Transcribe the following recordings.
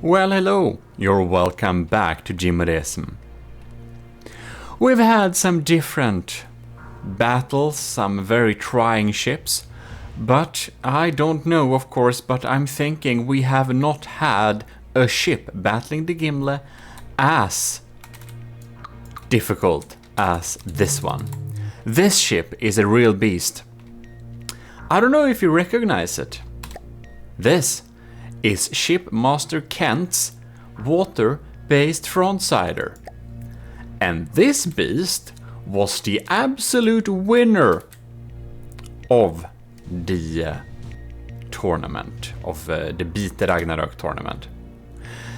Well, hello, you're welcome back to Gmodism. We've had some different battles, some very trying ships, but I don't know, of course, but I'm thinking we have not had a ship battling the Gimle as difficult as this one. This ship is a real beast. I don't know if you recognize it. This is Shipmaster Kent's Water Based Frontsider. And this beast was the absolute winner of the tournament, of the Ragnarök tournament.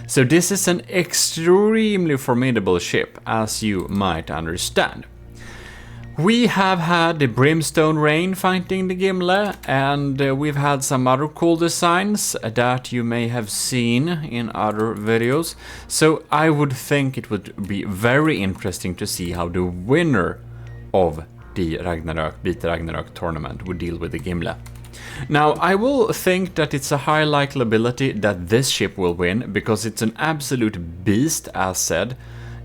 So this is an extremely formidable ship, as you might understand. We have had the Brimstone Rain fighting the Gimle, and we've had some other cool designs that you may have seen in other videos. So I would think it would be very interesting to see how the winner of the Ragnarök tournament would deal with the Gimle. Now, I will think that it's a high likelihood that this ship will win, because it's an absolute beast, as said.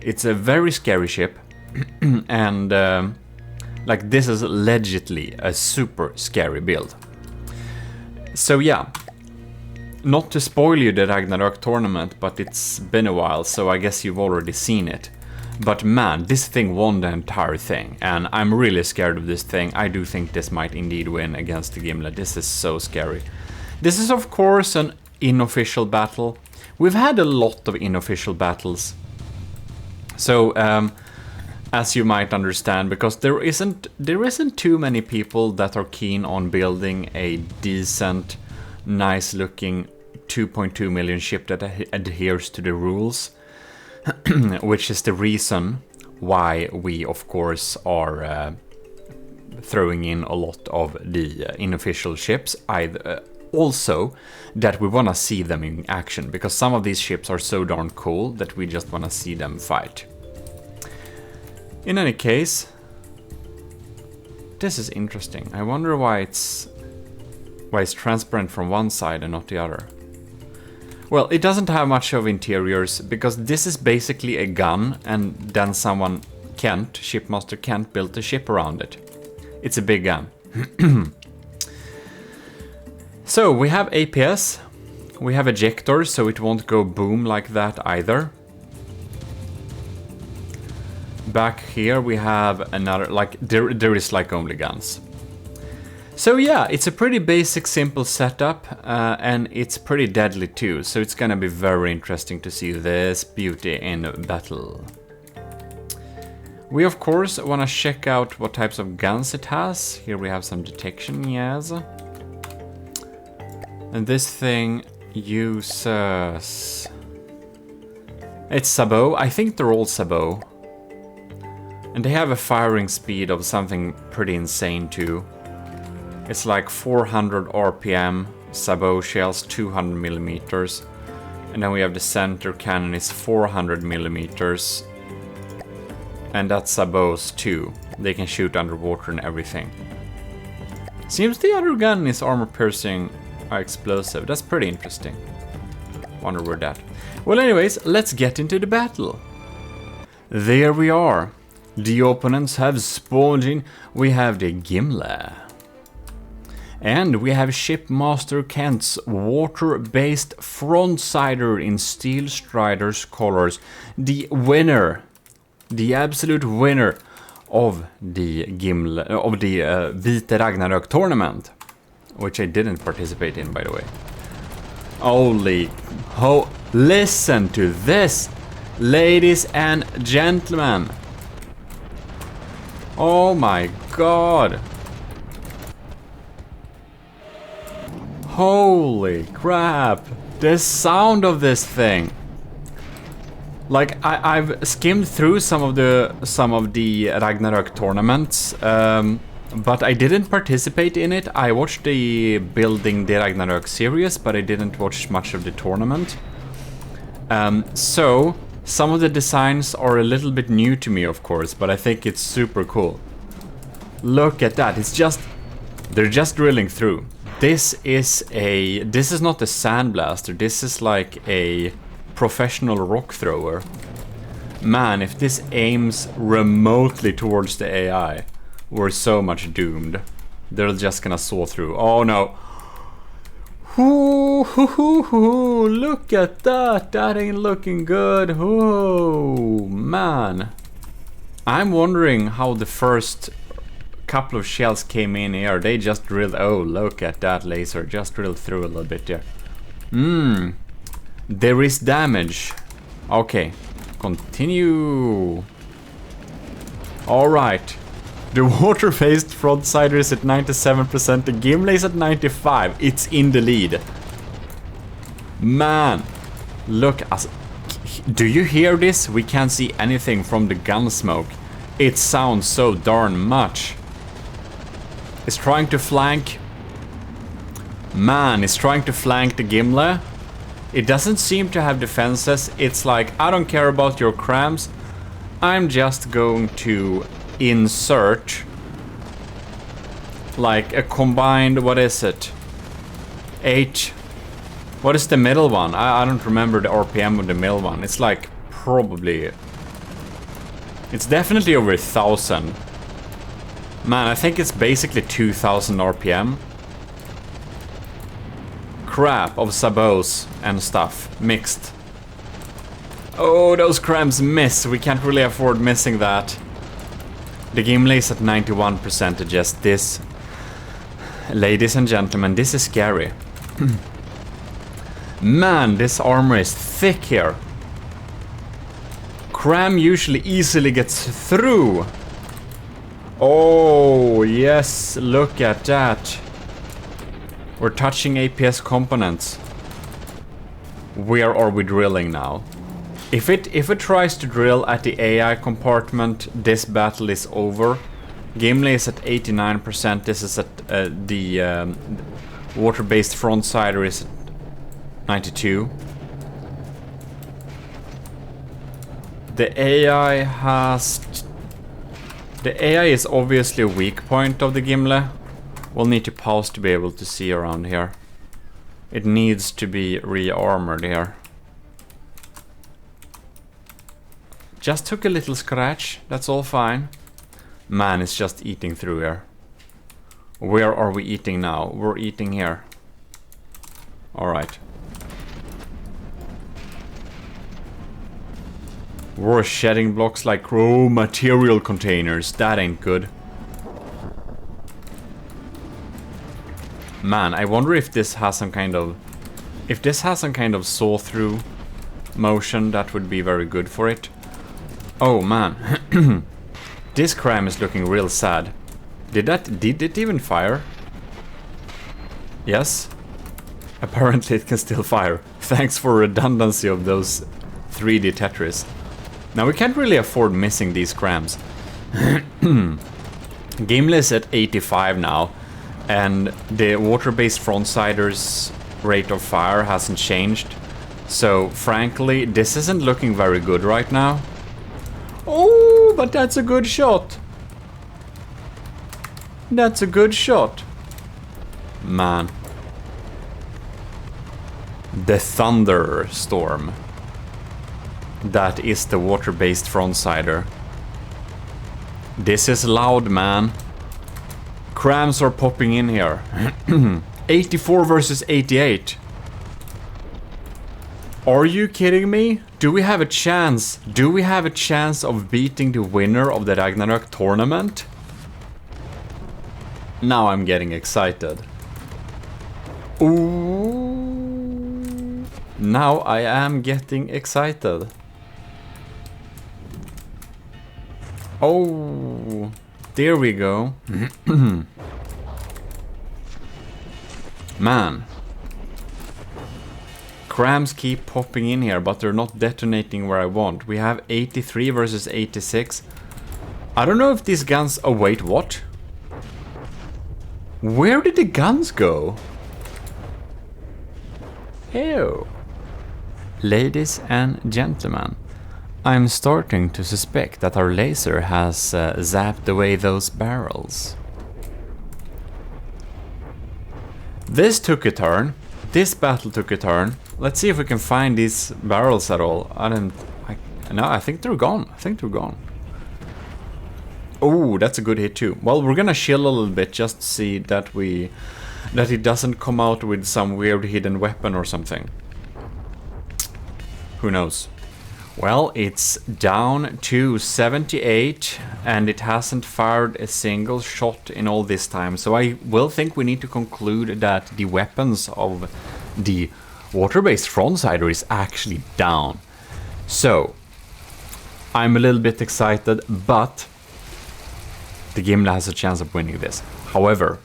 It's a very scary ship, and like, this is legitimately a super scary build. So yeah, not to spoil you the Ragnarök tournament, but it's been a while, so I guess you've already seen it. But man, this thing won the entire thing, and I'm really scared of this thing. I do think this might indeed win against the Gimle. This is so scary. This is of course an unofficial battle. We've had a lot of unofficial battles. So, as you might understand, because there isn't too many people that are keen on building a decent, nice looking 2.2 million ship that adheres to the rules, which is the reason why we of course are throwing in a lot of the unofficial ships. Also that we want to see them in action, because some of these ships are so darn cool that we just want to see them fight. In any case, this is interesting. I wonder why it's transparent from one side and not the other. Well, it doesn't have much of interiors, because this is basically a gun, and then someone, Shipmaster Kent, built a ship around it. It's a big gun. So we have APS, we have ejectors, so it won't go boom like that either. Back here we have another, like, there is like only guns. So yeah, it's a pretty basic, simple setup, and it's pretty deadly too, so it's gonna be very interesting to see this beauty in battle. We of course wanna check out what types of guns it has. Here we have some detection, yes. And this thing uses... it's sabot, I think they're all sabot. And they have a firing speed of something pretty insane too. It's like 400 RPM, sabot shells 200 millimeters. And then we have the center cannon is 400 millimeters. And that's sabots too. They can shoot underwater and everything. Seems the other gun is armor piercing explosive. That's pretty interesting. Wonder where that. Well, anyways, let's get into the battle. There we are. The opponents have spawned in. We have the Gimle. And we have Shipmaster Kent's Water Based Frontsider in Steel Strider's colors. The winner, the absolute winner of the Gimle, of the Ragnarök tournament, which I didn't participate in, by the way. Listen to this, ladies and gentlemen. Oh my god. Holy crap. The sound of this thing. Like, I've skimmed through some of the Ragnarök tournaments, but I didn't participate in it. I watched the Building the Ragnarök series, but I didn't watch much of the tournament. So some of the designs are a little bit new to me, of course, but I think it's super cool. Look at that. They're just drilling through. This is not a sandblaster. This is like a professional rock thrower. Man, if this aims remotely towards the AI, we're so much doomed. They're just gonna saw through. Oh no. Ooh, look at that. That ain't looking good. Oh, man. I'm wondering how the first couple of shells came in here. They just drilled. Oh, look at that laser. Just drilled through a little bit there. There is damage. Okay. Continue. Alright. The Water Based Frontsider is at 97%. The Gimle is at 95%. It's in the lead. Man. Look. Do you hear this? We can't see anything from the gun smoke. It sounds so darn much. It's trying to flank. Man, it's trying to flank the Gimle. It doesn't seem to have defenses. It's like, I don't care about your crams. I'm just going to insert like a combined, what is it? 8. What is the middle one? I don't remember the RPM of the middle one. It's like probably... It's definitely over 1,000. Man, I think it's basically 2,000 RPM. Crap of sabots and stuff mixed. Oh, those crams miss. We can't really afford missing that. The Gimle is at 91%. Just this, ladies and gentlemen, this is scary. Man, this armor is thick here. Cram usually easily gets through. Oh, yes, look at that. We're touching APS components. Where are we drilling now? If it tries to drill at the AI compartment, this battle is over. Gimle is at 89%. This is at the Water Based Frontsider is at 92. The AI is obviously a weak point of the Gimle. We'll need to pause to be able to see around here. It needs to be re-armored here. Just took a little scratch, that's all fine. Man, it's just eating through here. Where are we eating now? We're eating here. Alright. We're shedding blocks like raw material containers. That ain't good. Man, I wonder if this has some kind of... If this has some kind of saw-through motion, that would be very good for it. Oh man. This cram is looking real sad. Did it even fire? Yes. Apparently it can still fire. Thanks for redundancy of those 3D Tetris. Now we can't really afford missing these crams. Gimle is at 85 now. And the water-based frontsider's rate of fire hasn't changed. So, frankly, this isn't looking very good right now. Oh, but that's a good shot. That's a good shot. Man. The thunderstorm. That is the water-based frontsider. This is loud, man. Crams are popping in here. 84 versus 88. Are you kidding me? Do we have a chance? Do we have a chance of beating the winner of the Ragnarök tournament? Now I'm getting excited. Ooh. Now I am getting excited. Oh. There we go. Man. Crams keep popping in here, but they're not detonating where I want. We have 83 versus 86. I don't know if these guns... Oh, wait, what? Where did the guns go? Ew. Ladies and gentlemen, I'm starting to suspect that our laser has zapped away those barrels. This took a turn. This battle took a turn. Let's see if we can find these barrels at all. No, I think they're gone. I think they're gone. Oh, that's a good hit too. Well, we're gonna chill a little bit just to see that it doesn't come out with some weird hidden weapon or something. Who knows? Well, it's down to 78 and it hasn't fired a single shot in all this time. So I will think we need to conclude that the weapons of the water-based frontsider is actually down. So I'm a little bit excited, but the Gimle has a chance of winning this. However,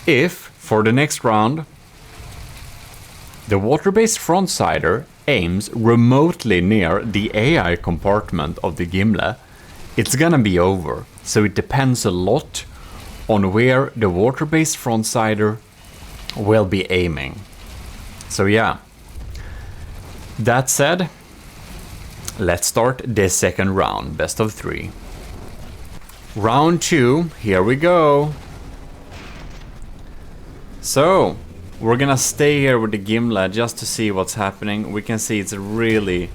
if for the next round the water-based frontsider aims remotely near the AI compartment of the Gimle, it's gonna be over. So it depends a lot on where the water-based frontsider will be aiming. So yeah. That said, let's start the second round, best of 3. Round 2, here we go. So, we're gonna stay here with the Gimle just to see what's happening. We can see it's really...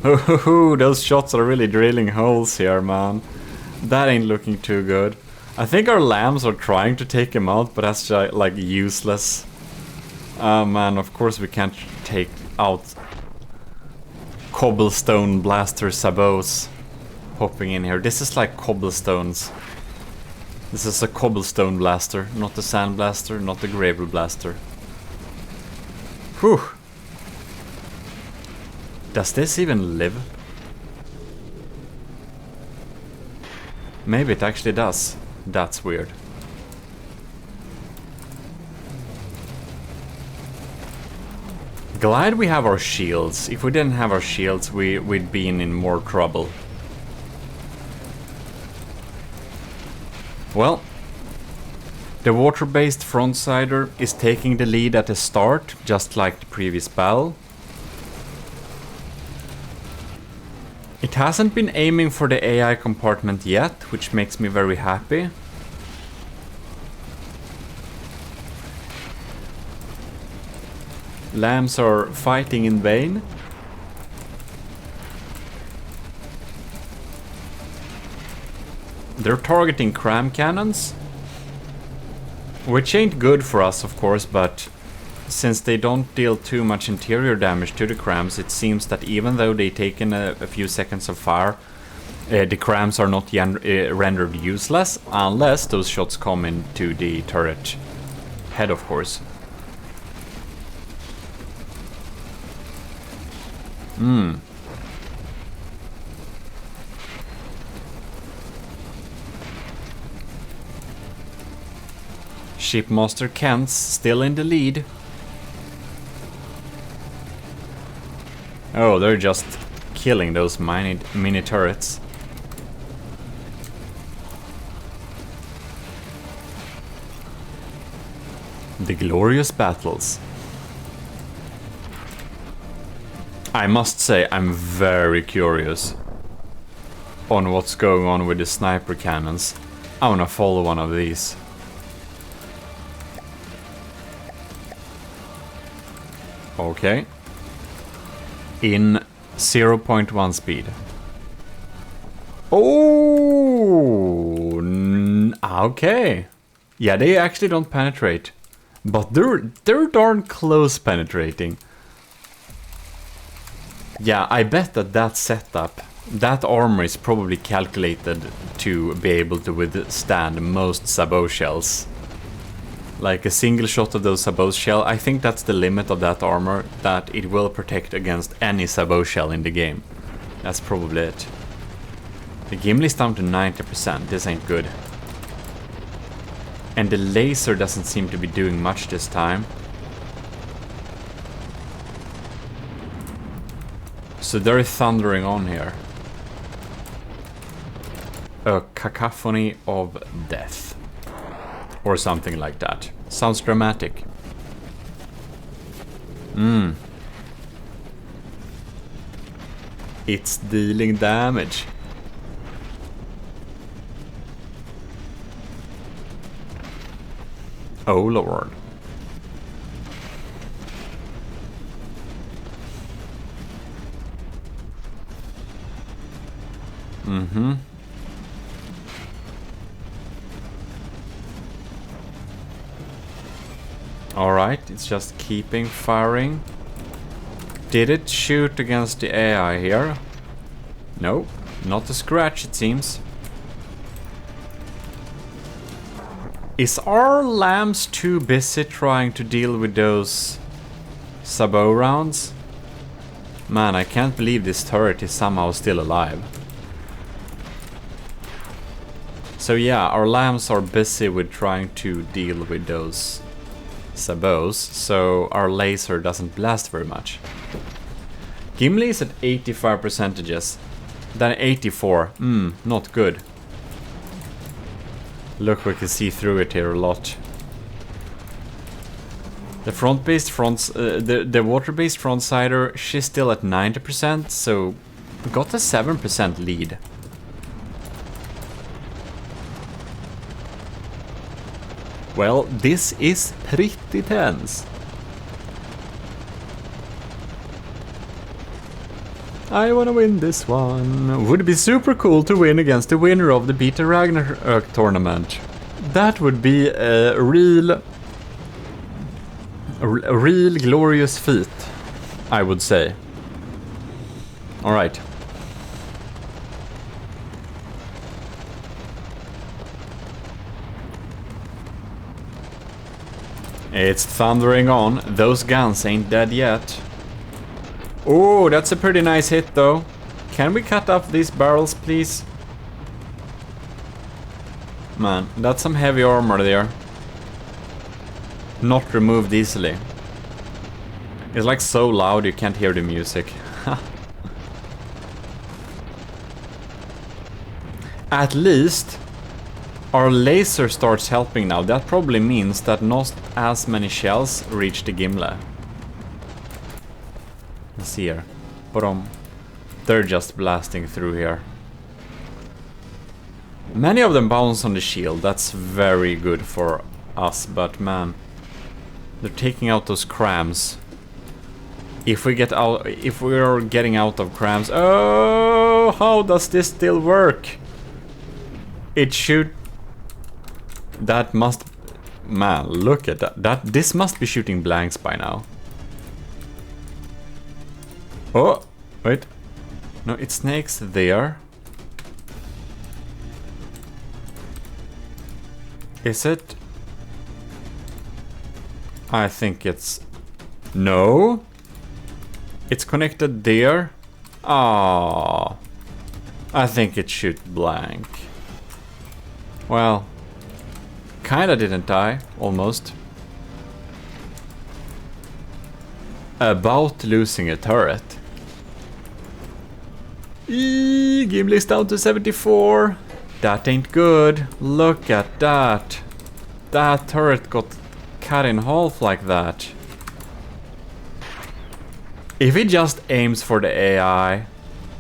those shots are really drilling holes here, man. That ain't looking too good. I think our lambs are trying to take him out, but that's just, like, useless. Oh man, of course we can't take out cobblestone blaster sabots popping in here. This is like cobblestones. This is a cobblestone blaster, not a sand blaster, not a gravel blaster. Whew. Does this even live? Maybe it actually does. That's weird. Glad we have our shields. If we didn't have our shields, we'd be in more trouble. Well, the water-based frontsider is taking the lead at the start, just like the previous battle. It hasn't been aiming for the AI compartment yet, which makes me very happy. Lambs are fighting in vain. They're targeting cram cannons, which ain't good for us, of course, but since they don't deal too much interior damage to the crams, it seems that even though they take in a few seconds of fire, the crams are not rendered useless, unless those shots come into the turret head, of course. Shipmaster Kent's still in the lead. Oh, they're just killing those mini turrets. The glorious battles. I must say, I'm very curious on what's going on with the sniper cannons. I wanna follow one of these. Okay. In 0.1 speed. Oh, okay. Yeah, they actually don't penetrate, but they're darn close penetrating. Yeah, I bet that setup, that armor is probably calculated to be able to withstand most sabot shells. Like a single shot of those sabot shell, I think that's the limit of that armor, that it will protect against any sabot shell in the game. That's probably it. The Gimle is down to 90%, this ain't good. And the laser doesn't seem to be doing much this time. So they're thundering on here. A cacophony of death. Or something like that. Sounds dramatic. It's dealing damage. Oh lord. Mm-hmm. Alright, it's just keeping firing. Did it shoot against the AI here? No, not a scratch it seems. Is our lambs too busy trying to deal with those sabo rounds? Man, I can't believe this turret is somehow still alive. So yeah, our lambs are busy with trying to deal with those sabos, so our laser doesn't blast very much. Gimle is at 85%, then 84. Not good. Look, we can see through it here a lot. The the water-based frontsider, she's still at 90%, so we got a 7% lead. Well, this is pretty tense. I wanna win this one. Would be super cool to win against the winner of the Beat the Ragnarök tournament. That would be a real glorious feat, I would say. Alright. It's thundering on. Those guns ain't dead yet. Oh, that's a pretty nice hit though. Can we cut off these barrels, please? Man, that's some heavy armor there. Not removed easily. It's like so loud you can't hear the music. At least our laser starts helping now. That probably means that not as many shells reach the Gimle. Let's see here. Bottom. They're just blasting through here. Many of them bounce on the shield. That's very good for us, but man, they're taking out those crams. If we get out, if we're getting out of crams, oh, how does this still work? It shoot. That must, man, look at that. This must be shooting blanks by now. Oh, wait. No, it snakes there. Is it? I think it's... No. It's connected there. Ah, I think it shoot blank. Well, kinda didn't die, almost. About losing a turret. Gimle's down to 74. That ain't good. Look at that. That turret got cut in half like that. If he just aims for the AI,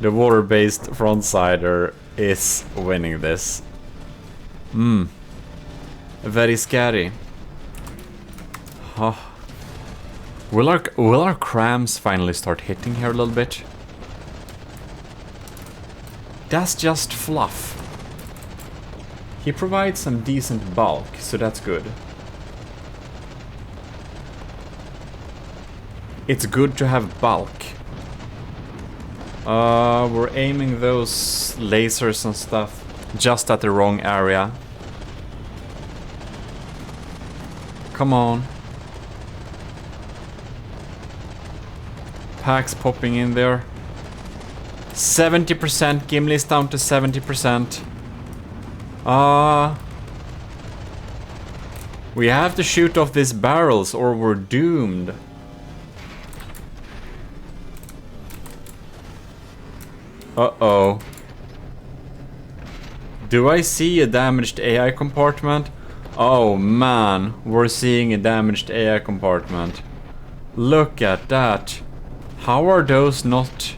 the water-based frontsider is winning this. Very scary. Oh. Will our crams finally start hitting here a little bit? That's just fluff. He provides some decent bulk, so that's good. It's good to have bulk. We're aiming those lasers and stuff just at the wrong area. Come on. Packs popping in there. 70%, Gimle's down to 70%. We have to shoot off these barrels or we're doomed. Uh-oh. Do I see a damaged AI compartment? Oh man, we're seeing a damaged AI compartment. Look at that. How are those not...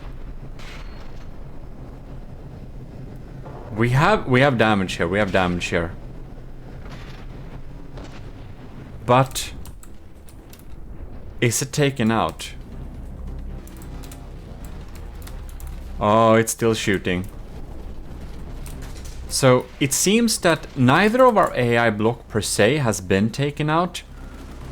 We have damage here, we have damage here. But... is it taken out? Oh, it's still shooting. So it seems that neither of our AI block per se has been taken out,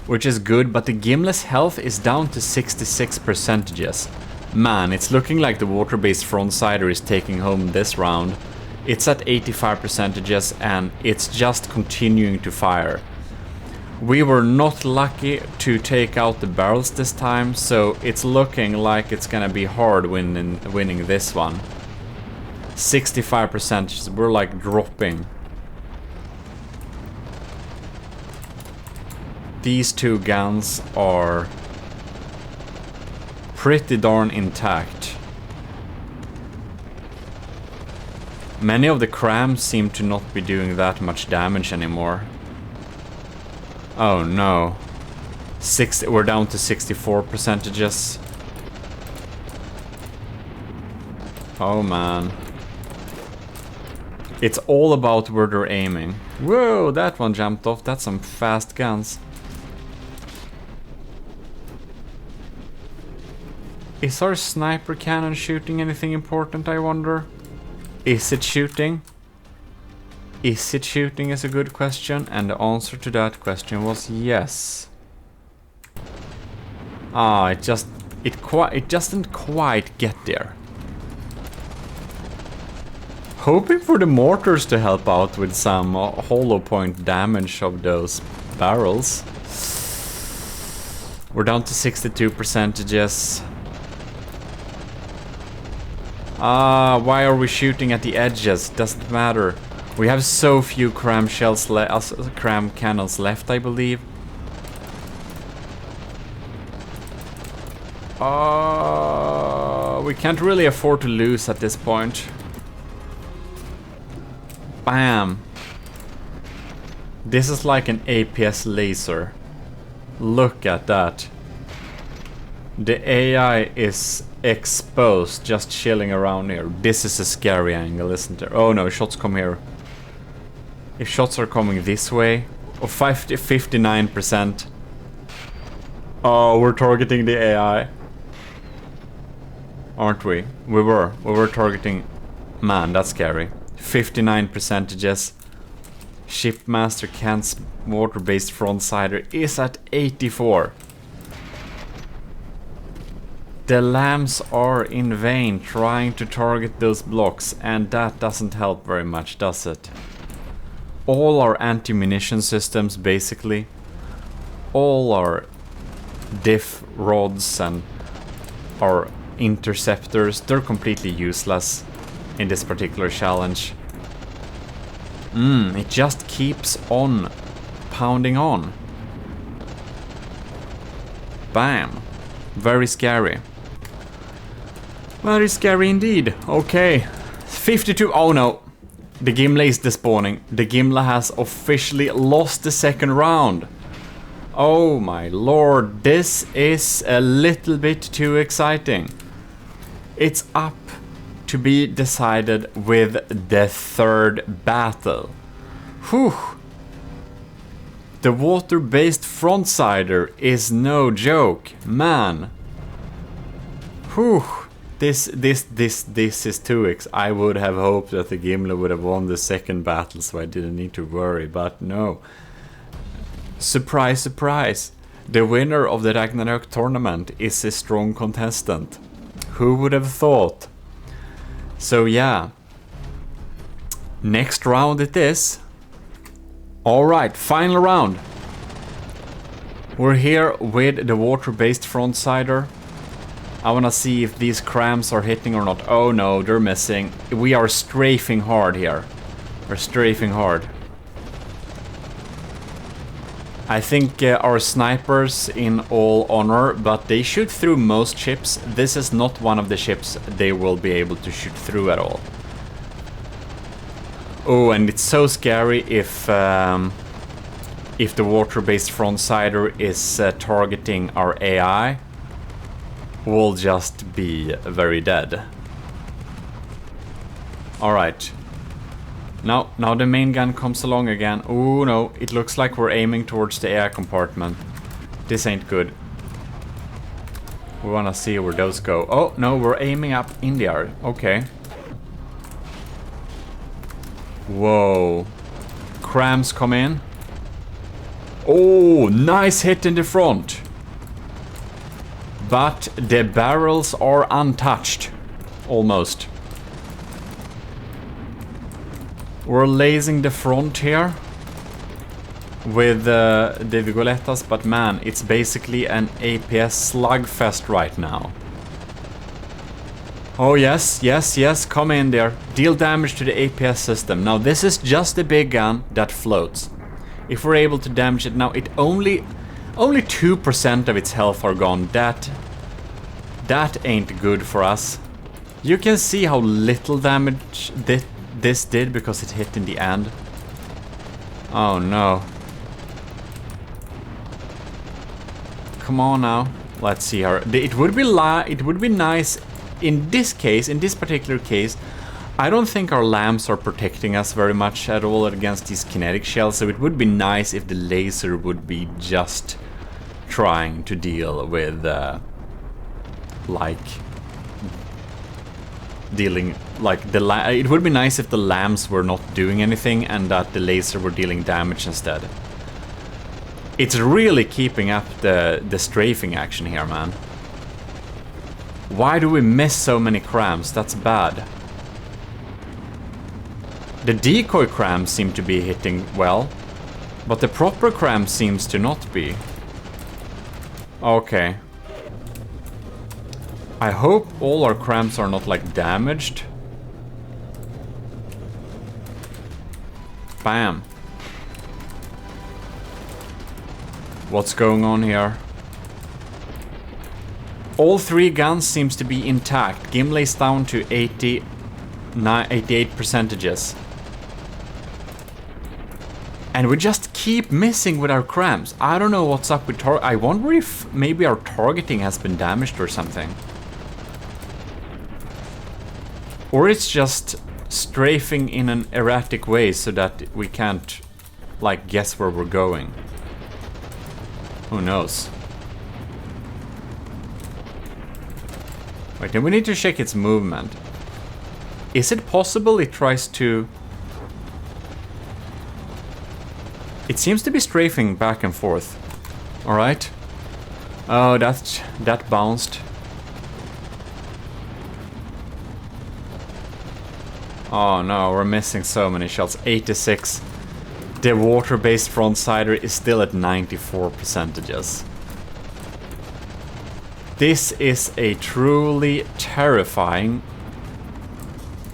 which is good, but the Gimle's health is down to 66%. Man, it's looking like the Water Based Frontsider is taking home this round. It's at 85% and it's just continuing to fire. We were not lucky to take out the barrels this time, so it's looking like it's gonna be hard winning this one. 65%, we're like dropping. These two guns are pretty darn intact. Many of the crams seem to not be doing that much damage anymore. Oh no. We're down to 64%. Oh man. It's all about where they're aiming. Whoa, that one jumped off. That's some fast guns. Is our sniper cannon shooting anything important, I wonder? Is it shooting? Is it shooting is a good question, and the answer to that question was yes. Ah, it doesn't quite get there. Hoping for the mortars to help out with some hollow point damage of those barrels. We're down to 62%. Why are we shooting at the edges? Doesn't matter. We have so few cram cannons left, I believe. We can't really afford to lose at this point. Bam! This is like an APS laser. Look at that. The AI is exposed, just chilling around here. This is a scary angle, isn't it? Oh no, shots come here. If shots are coming this way... Oh, 59%. Oh, we're targeting the AI. Aren't we? We were targeting... Man, that's scary. 59%. Shipmaster Kent's Water Based Frontsider is at 84. The lambs are in vain trying to target those blocks, and that doesn't help very much, does it? All our anti-munition systems, basically, all our diff rods and our interceptors, they're completely useless in this particular challenge. It just keeps on pounding on. Bam. Very scary. Very scary indeed. Okay. 52. Oh no. The Gimle is despawning. The Gimle has officially lost the second round. Oh my lord. This is a little bit too exciting. It's up to be decided with the third battle. Whew. The Water Based Frontsider is no joke, man. Whew. This is 2x. I would have hoped that the Gimle would have won the second battle, so I didn't need to worry, but no. Surprise, surprise. The winner of the Ragnarök tournament is a strong contestant. Who would have thought? So yeah. Next round it is. Alright, final round. We're here with the Water Based Frontsider. I wanna see if these crams are hitting or not. Oh no, they're missing. We are strafing hard here. We're strafing hard. I think our snipers, in all honor, but they shoot through most ships. This is not one of the ships they will be able to shoot through at all. Oh, and it's so scary if the Water Based Frontsider is targeting our AI. We'll just be very dead. Alright. Now the main gun comes along again. Oh no, it looks like we're aiming towards the air compartment. This ain't good. We wanna see where those go. Oh no, we're aiming up in the air. Okay. Whoa. Crams come in. Oh, nice hit in the front. But the barrels are untouched. Almost. We're lasing the front here with the Vigolettas, but man, it's basically an APS slugfest right now. Oh yes, yes, yes, come in there. Deal damage to the APS system. Now this is just a big gun that floats. If we're able to damage it now, it only 2% of its health are gone. That ain't good for us. You can see how little damage this did because it hit in the end. Oh no. Come on now. Let's see her. It would be nice in this case, in this particular case. I don't think our lamps are protecting us very much at all against these kinetic shells, so it would be nice if the laser would be just trying to deal with it would be nice if the lamps were not doing anything and that the laser were dealing damage instead. It's really keeping up the strafing action here, man. Why do we miss so many crams? That's bad. The decoy crams seem to be hitting well, but the proper cram seems to not be. Okay. I hope all our crams are not like damaged. Bam. What's going on here? All three guns seems to be intact. Gimle's down to 88 percentages. And we just keep missing with our crams. I don't know what's up with I wonder if maybe our targeting has been damaged or something. Or it's just strafing in an erratic way so that we can't, like, guess where we're going. Who knows? Wait, then we need to check its movement. Is it possible it tries to... It seems to be strafing back and forth. Alright. Oh, that bounced. Oh no, we're missing so many shells. 86. The Water Based Frontsider is still at 94 percentages. This is a truly terrifying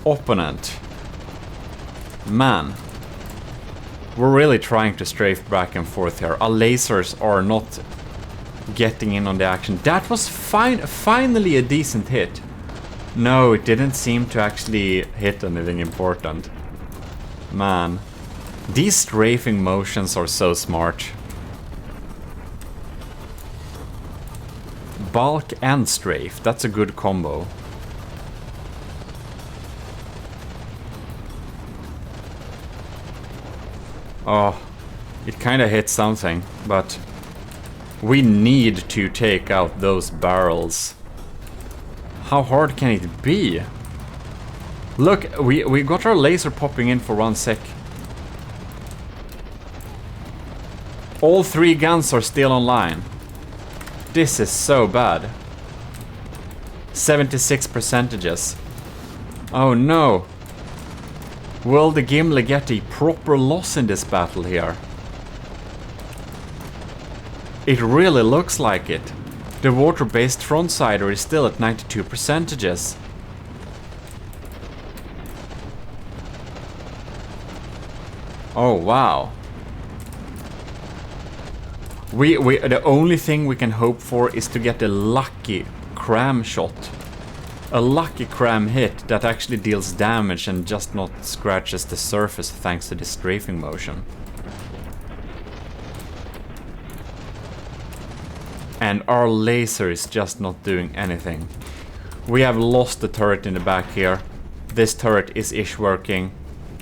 opponent. Man. We're really trying to strafe back and forth here. Our lasers are not getting in on the action. That was finally a decent hit. No, it didn't seem to actually hit anything important. Man. These strafing motions are so smart. Bulk and strafe, that's a good combo. Oh, it kinda hit something, but we need to take out those barrels. How hard can it be? Look, we got our laser popping in for 1 sec. All three guns are still online. This is so bad. 76 percentages. Oh no. Will the Gimle get a proper loss in this battle here? It really looks like it. The Water Based Frontsider is still at 92 percentages. Oh wow. The only thing we can hope for is to get a lucky cram shot. A lucky cram hit that actually deals damage and just not scratches the surface thanks to the strafing motion. And our laser is just not doing anything. We have lost the turret in the back here. This turret is ish working.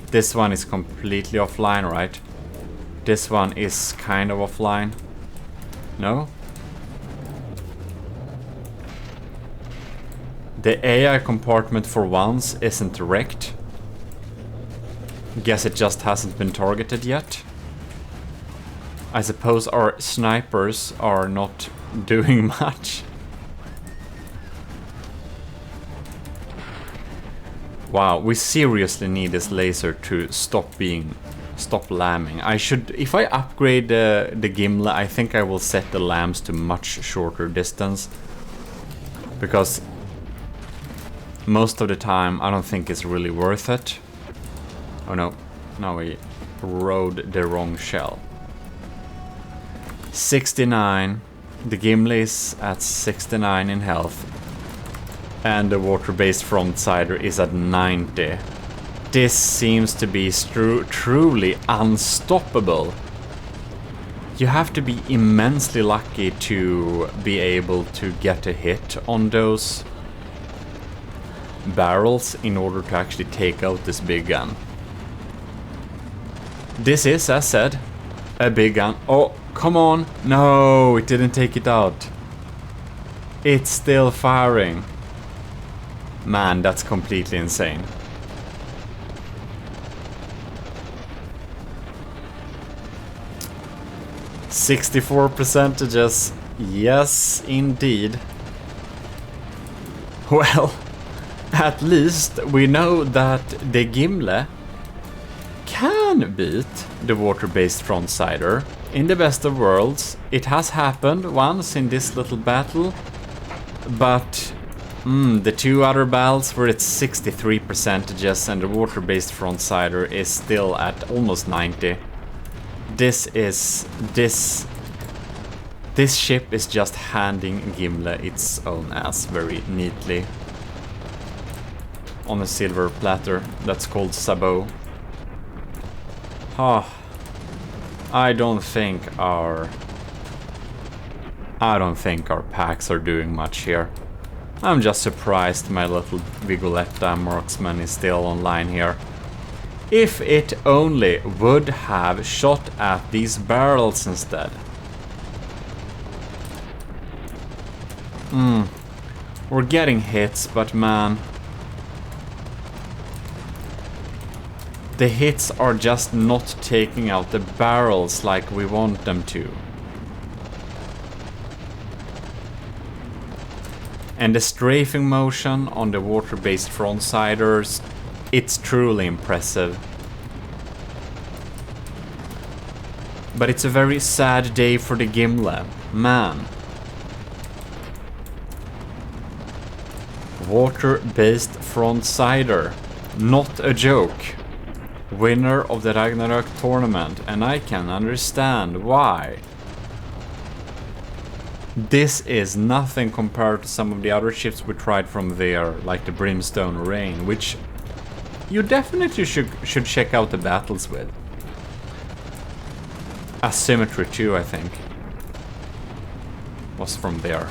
This one is completely offline, right? This one is kind of offline. No? The AI compartment for once isn't wrecked. Guess it just hasn't been targeted yet. I suppose our snipers are not doing much. Wow, we seriously need this laser to stop lambing. I should, if I upgrade the Gimle, I think I will set the lambs to much shorter distance. Because most of the time I don't think it's really worth it. Oh no, now we rode the wrong shell. 69, the Gimle is at 69 in health. And the Water Based Frontsider is at 90. This seems to be truly unstoppable. You have to be immensely lucky to be able to get a hit on those barrels in order to actually take out this big gun. This is, as said, a big gun. Oh, come on. No, it didn't take it out. It's still firing. Man, that's completely insane. %, yes, indeed. Well, at least we know that the Gimle can beat the water-based Frontsider. In the best of worlds, it has happened once in this little battle, but the two other battles were at 63%, and the water-based Frontsider is still at almost 90. This ship is just handing Gimle its own ass very neatly. On a silver platter that's called sabot. I don't think our packs are doing much here. I'm just surprised my little Vigoletta marksman is still online here. If it only would have shot at these barrels instead. We're getting hits, but man, the hits are just not taking out the barrels like we want them to. And the strafing motion on the water-based Frontsiders, it's truly impressive. But it's a very sad day for the Gimle, man. Water-based Frontsider, not a joke. Winner of the Ragnarök tournament, and I can understand why. This is nothing compared to some of the other ships we tried from there, like the Brimstone Rain, which you definitely should check out the battles with. Asymmetry too, I think, was from there.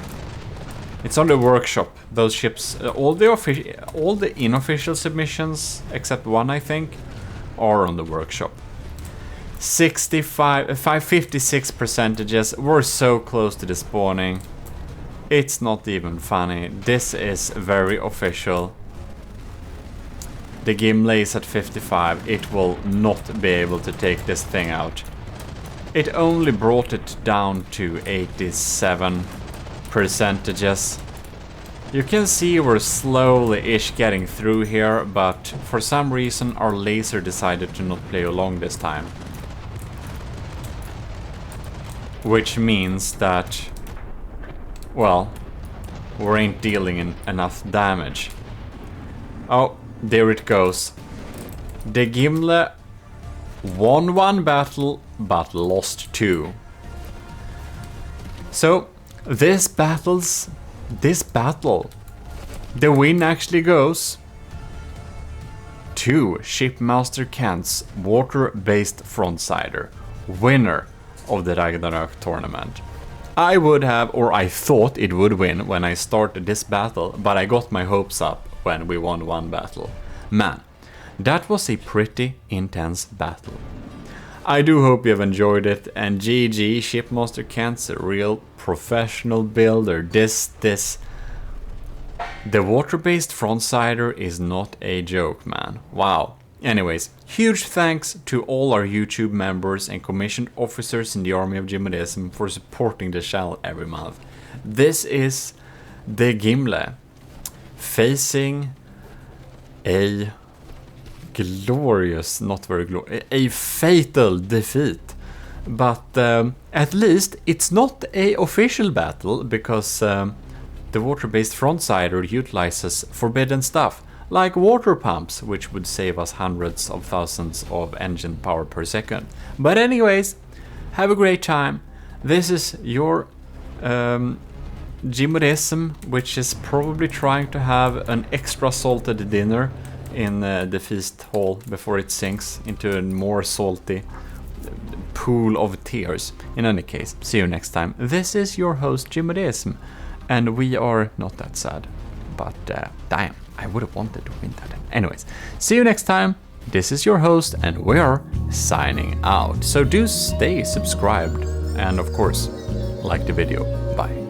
It's on the workshop. Those ships, all the unofficial submissions, except one, I think, are on the workshop. 56%. We're so close to the spawning. It's not even funny. This is very official. The Gimle is at 55. It will not be able to take this thing out. It only brought it down to 87%. You can see we're slowly-ish getting through here, but for some reason our laser decided to not play along this time. Which means that, well, we ain't dealing enough damage. Oh, there it goes. The Gimle won one battle, but lost two. So, this battle, the win actually goes to Shipmaster Kent's Water-Based Frontsider, winner of the Ragnarök tournament. I would have, or I thought it would win when I started this battle, but I got my hopes up when we won one battle. Man, that was a pretty intense battle. I do hope you have enjoyed it, and GG, Shipmaster Kent's a real professional builder. The water-based Frontsider is not a joke, man. Wow. Anyways, huge thanks to all our YouTube members and commissioned officers in the army of Gmodism for supporting the channel every month. This is the Gimle facing a glorious, not very glorious, a fatal defeat. But at least it's not a official battle, because the Water Based Frontsider utilizes forbidden stuff, like water pumps, which would save us hundreds of thousands of engine power per second. But anyways, have a great time. This is your Gmodism, which is probably trying to have an extra salted dinner in the feast hall before it sinks into a more salty pool of tears. In any case, see you next time. This is your host Gmodism, and we are not that sad, but damn, I would have wanted to win that. Anyways, see you next time. This is your host, and we are signing out. So do stay subscribed, and of course, like the video. Bye.